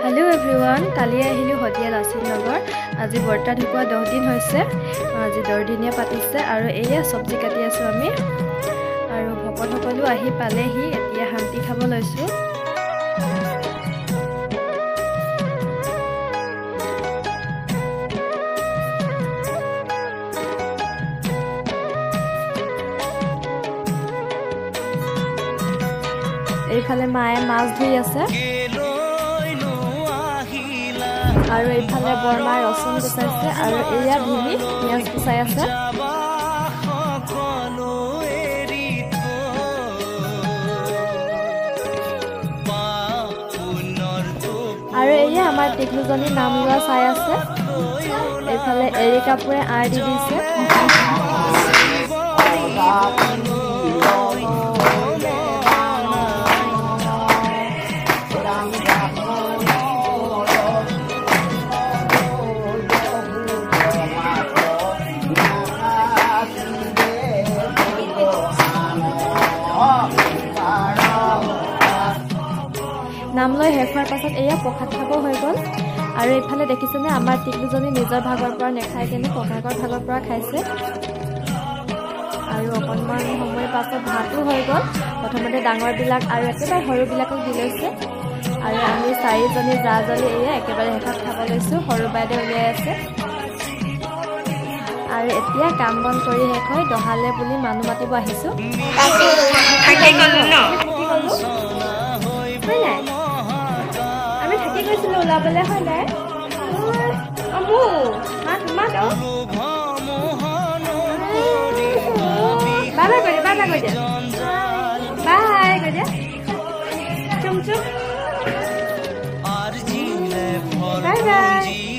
hello everyone काली আহিলো হদিয়া লাচিত নগৰ আজি বৰ্তা ঢুকুৱা 10 দিন হৈছে আজি 10 দিনিয়া পাতিছে আৰু এয়া সবজি কাটি আছো আমি আৰু ভকত সকলো আহি পালেহি এতিয়া শান্তি খাব লৈছো এইফালে মায়ে মাছ ধুই আছে আৰু এইফালে বৰমা ৰসুন গুচাইছে আৰু এয়া ভিনি পিয়াজ গুচাই আছে আৰু এয়া আমাৰ টিকলুজনী নাম লোৱা চাই আছে এইফালে এৰি কাপোৰে আৰ দি দিছে নাম লৈ হেফাৰ পাছত এয়া প্ৰসাদ খাব হৈ গ'ল আৰু এইফালে দেখিছেনে আমাৰ টিকলুজনী নিজৰ ভাগৰ পৰা নেখাই কেনে ককাকৰ ভাগৰ পৰা খাইছে আৰু অকণমান সময় পাছত ভাতো হৈ গ'ল প্ৰথমতে ডাঙৰবিলাক আৰু একেবাৰে সৰুবিলাকক দি লৈছে আৰু আমি চাৰিজনী জাজনী এয়া একেবাৰে হেফাত খাব লৈছোঁ সৰু বাইদেউ উলিয়াই আছে আৰু এতিয়া কাম বন কৰি শেষ হৈ দহালে বুলি মানুহ মাতিব আহিছোঁ ওলাবলে হয় নাই আমু মাত মাত বাই বাই কৰি দিয়া বাই কৰি দিয়া চুম চুম বাই বাই